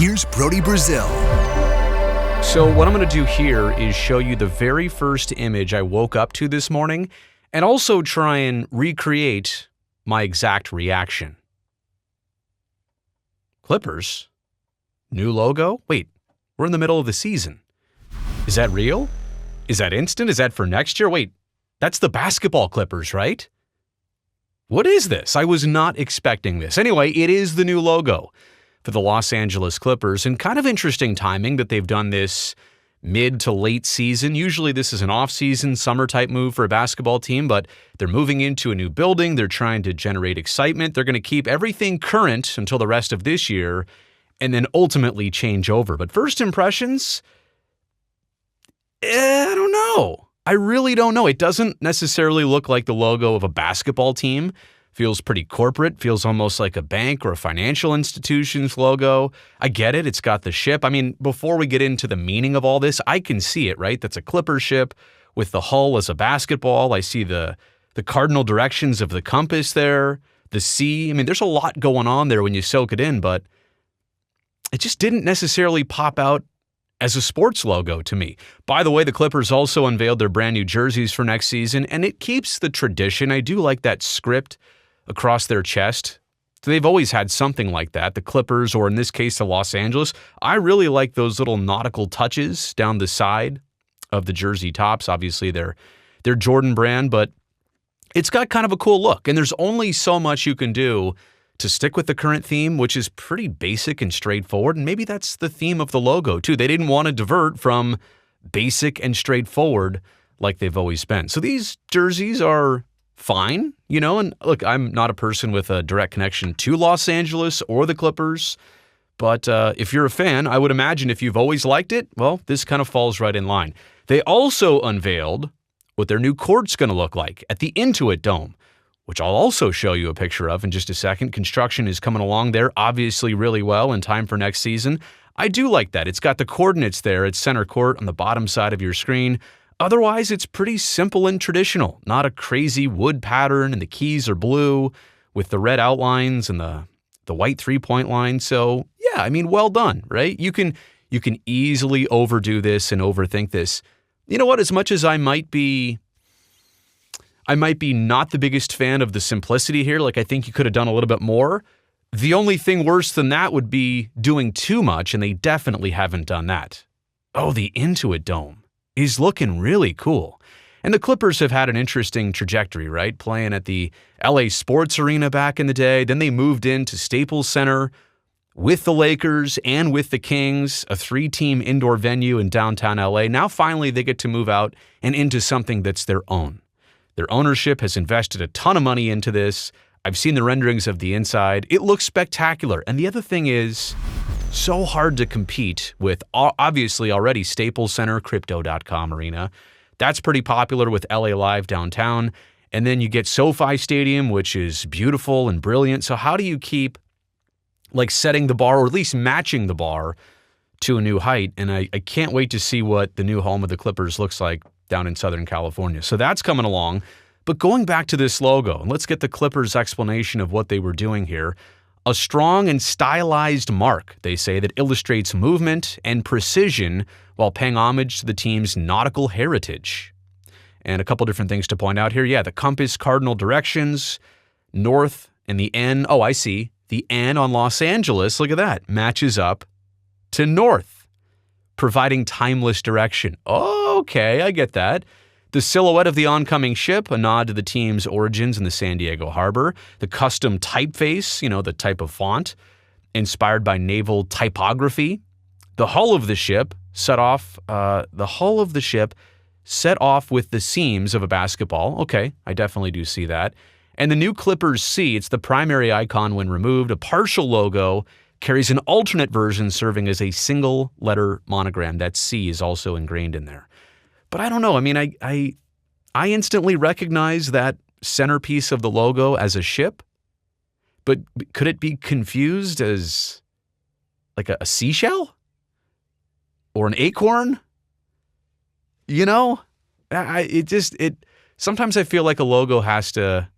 here's Brody Brazil. So what I'm going to do here is show you the very first image I woke up to this morning and also try and recreate my exact reaction. Clippers? New logo? Wait, we're in the middle of the season. Is that real? Is that instant? Is that for next year? Wait, that's the basketball Clippers, right? What is this? I was not expecting this. Anyway, it is the new logo for the Los Angeles Clippers, and kind of interesting timing that they've done this mid to late season. Usually this is an off-season, summer-type move for a basketball team, but they're moving into a new building. They're trying to generate excitement. They're going to keep everything current until the rest of this year and then ultimately change over. But first impressions, I don't know. I really don't know. It doesn't necessarily look like the logo of a basketball team. Feels pretty corporate, feels almost like a bank or a financial institution's logo. I get it. It's got the ship. I mean, before we get into the meaning of all this, I can see it, right? That's a Clipper ship with the hull as a basketball. I see the cardinal directions of the compass there, the sea. I mean, there's a lot going on there when you soak it in, but it just didn't necessarily pop out as a sports logo to me. By the way, the Clippers also unveiled their brand new jerseys for next season, and it keeps the tradition. I do like that script across their chest. They've always had something like that, the Clippers, or in this case, the Los Angeles. I really like those little nautical touches down the side of the jersey tops. Obviously, they're Jordan brand, but it's got kind of a cool look, and there's only so much you can do to stick with the current theme, which is pretty basic and straightforward, and maybe that's the theme of the logo, too. They didn't want to divert from basic and straightforward like they've always been. So these jerseys are fine, and look, I'm not a person with a direct connection to Los Angeles or the Clippers, but if you're a fan, I would imagine if you've always liked it, well, this kind of falls right in line. They also unveiled what their new court's going to look like at the Intuit Dome, which I'll also show you a picture of in just a second. Construction is coming along there, obviously really well in time for next season. I do like that. It's got the coordinates there at center court on the bottom side of your screen. Otherwise, it's pretty simple and traditional. Not a crazy wood pattern, and the keys are blue with the red outlines and the white three-point line. So, yeah, I mean, well done, right? You can easily overdo this and overthink this. You know what? As much as I might be not the biggest fan of the simplicity here. Like, I think you could have done a little bit more. The only thing worse than that would be doing too much, and they definitely haven't done that. Oh, the Intuit Dome is looking really cool. And the Clippers have had an interesting trajectory, right? Playing at the LA Sports Arena back in the day. Then they moved into Staples Center with the Lakers and with the Kings, a 3-team indoor venue in downtown LA. Now, finally, they get to move out and into something that's their own. Their ownership has invested a ton of money into this. I've seen the renderings of the inside. It looks spectacular. And the other thing is, so hard to compete with, obviously, already Staples Center, Crypto.com Arena. That's pretty popular with LA Live downtown. And then you get SoFi Stadium, which is beautiful and brilliant. So how do you keep, setting the bar, or at least matching the bar to a new height? And I can't wait to see what the new home of the Clippers looks like down in Southern California. So that's coming along. But going back to this logo, and let's get the Clippers' explanation of what they were doing here. A strong and stylized mark, they say, that illustrates movement and precision while paying homage to the team's nautical heritage. And a couple different things to point out here. Yeah, the compass cardinal directions, north, and the N. Oh, I see. The N on Los Angeles, look at that, matches up to north, providing timeless direction. Okay, I get that. The silhouette of the oncoming ship, a nod to the team's origins in the San Diego harbor. The custom typeface, the type of font, inspired by naval typography. The hull of the ship set off with the seams of a basketball. Okay, I definitely do see that. And the new Clippers C, it's the primary icon when removed. A partial logo carries an alternate version serving as a single letter monogram. That C is also ingrained in there. But I don't know. I mean, I instantly recognize that centerpiece of the logo as a ship, but could it be confused as like a seashell or an acorn? Sometimes I feel like a logo has to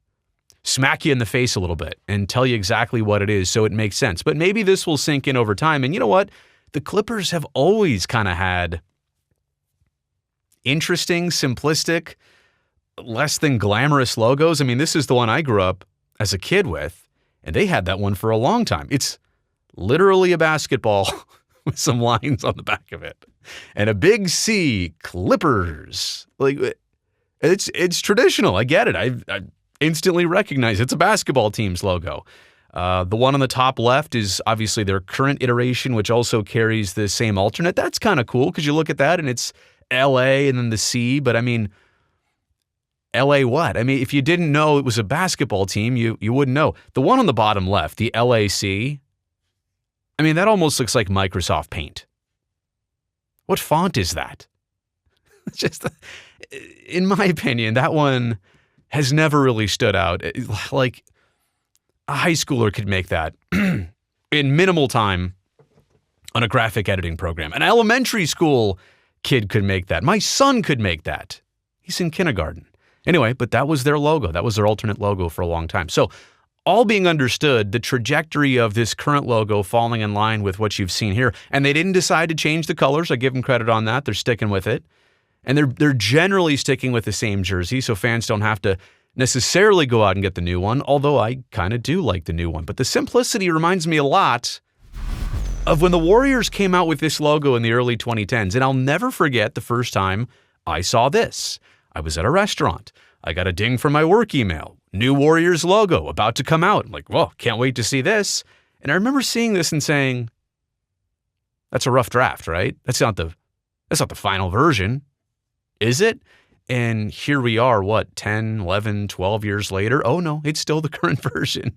smack you in the face a little bit and tell you exactly what it is so it makes sense. But maybe this will sink in over time. And you know what? The Clippers have always kind of had interesting, simplistic, less than glamorous logos. I mean, this is the one I grew up as a kid with, and they had that one for a long time. It's literally a basketball with some lines on the back of it and a big C, Clippers. Like, it's traditional. I get it. I instantly recognize it's a basketball team's logo. The one on the top left is obviously their current iteration, which also carries the same alternate. That's kind of cool because you look at that and it's LA and then the C. But I mean, LA what? I mean, if you didn't know it was a basketball team, you wouldn't know. The one on the bottom left, the LAC, I mean, that almost looks like Microsoft Paint. What font is that? Just, in my opinion, that one has never really stood out. Like, a high schooler could make that in minimal time on a graphic editing program. An elementary school kid could make that. My son could make that. He's in kindergarten. Anyway, but that was their logo. That was their alternate logo for a long time. So all being understood, the trajectory of this current logo falling in line with what you've seen here, and they didn't decide to change the colors. I give them credit on that. They're sticking with it. And they're generally sticking with the same jersey, so fans don't have to necessarily go out and get the new one, although I kind of do like the new one. But the simplicity reminds me a lot of when the Warriors came out with this logo in the early 2010s. And I'll never forget the first time I saw this. I was at a restaurant. I got a ding from my work email. New Warriors logo about to come out. I'm like, well, can't wait to see this. And I remember seeing this and saying, that's a rough draft, right? That's not the final version. Is it? And here we are, 10, 11, 12 years later? Oh, no, it's still the current version.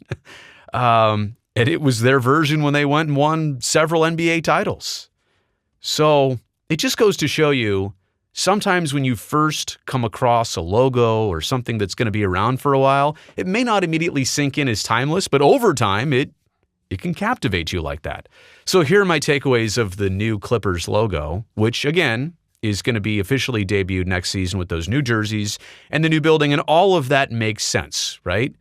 And it was their version when they went and won several NBA titles. So it just goes to show you, sometimes when you first come across a logo or something that's going to be around for a while, it may not immediately sink in as timeless, but over time, it can captivate you like that. So here are my takeaways of the new Clippers logo, which, again, is going to be officially debuted next season with those new jerseys and the new building, and all of that makes sense, right?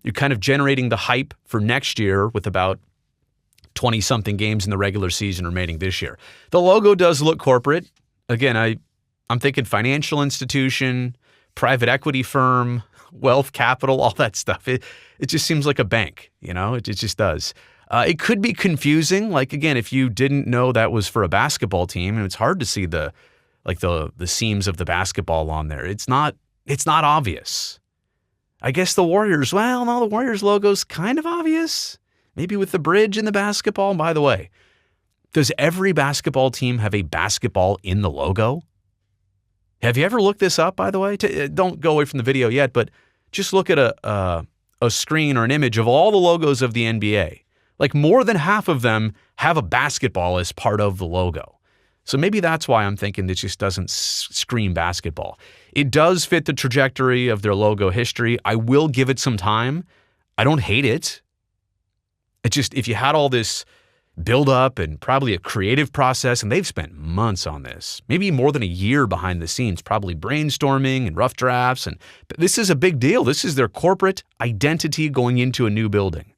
You're kind of generating the hype for next year with about 20-something games in the regular season remaining this year. The logo does look corporate. Again, I'm thinking financial institution, private equity firm, wealth capital, all that stuff. It just seems like a bank, it just does. It could be confusing. Like, again, if you didn't know that was for a basketball team, and it's hard to see the seams of the basketball on there. It's not obvious. I guess the Warriors, well, no, the Warriors logo's kind of obvious. Maybe with the bridge and the basketball. By the way, does every basketball team have a basketball in the logo? Have you ever looked this up, by the way? Don't go away from the video yet, but just look at a screen or an image of all the logos of the NBA. Like, more than half of them have a basketball as part of the logo. So maybe that's why I'm thinking this just doesn't scream basketball. It does fit the trajectory of their logo history. I will give it some time. I don't hate it. It's just, if you had all this build up and probably a creative process, and they've spent months on this, maybe more than a year behind the scenes, probably brainstorming and rough drafts. And this is a big deal. This is their corporate identity going into a new building.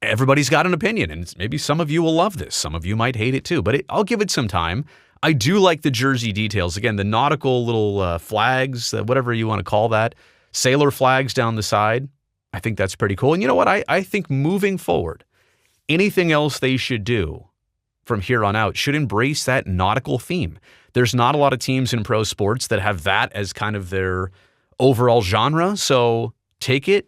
Everybody's got an opinion, and maybe some of you will love this. Some of you might hate it too, but I'll give it some time. I do like the jersey details. Again, the nautical little flags, whatever you want to call that, sailor flags down the side. I think that's pretty cool. And you know what? I think moving forward, anything else they should do from here on out should embrace that nautical theme. There's not a lot of teams in pro sports that have that as kind of their overall genre. So take it,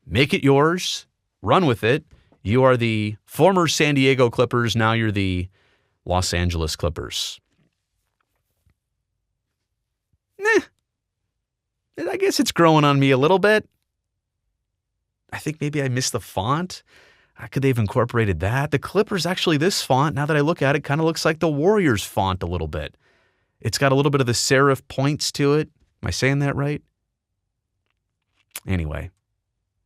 make it yours, run with it. You are the former San Diego Clippers. Now you're the Los Angeles Clippers. I guess it's growing on me a little bit. I think maybe I missed the font. How could they have incorporated that? The Clippers, actually, this font, now that I look at it, kind of looks like the Warriors font a little bit. It's got a little bit of the serif points to it. Am I saying that right? Anyway,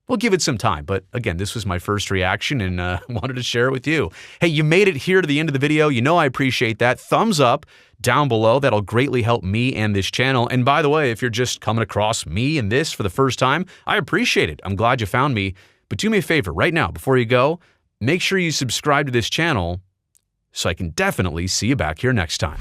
We'll give it some time, but again, this was my first reaction and wanted to share it with you. Hey, you made it here to the end of the video. You know I appreciate that. Thumbs up down below. That'll greatly help me and this channel. And by the way, if you're just coming across me and this for the first time, I appreciate it. I'm glad you found me. But do me a favor right now, before you go, make sure you subscribe to this channel so I can definitely see you back here next time.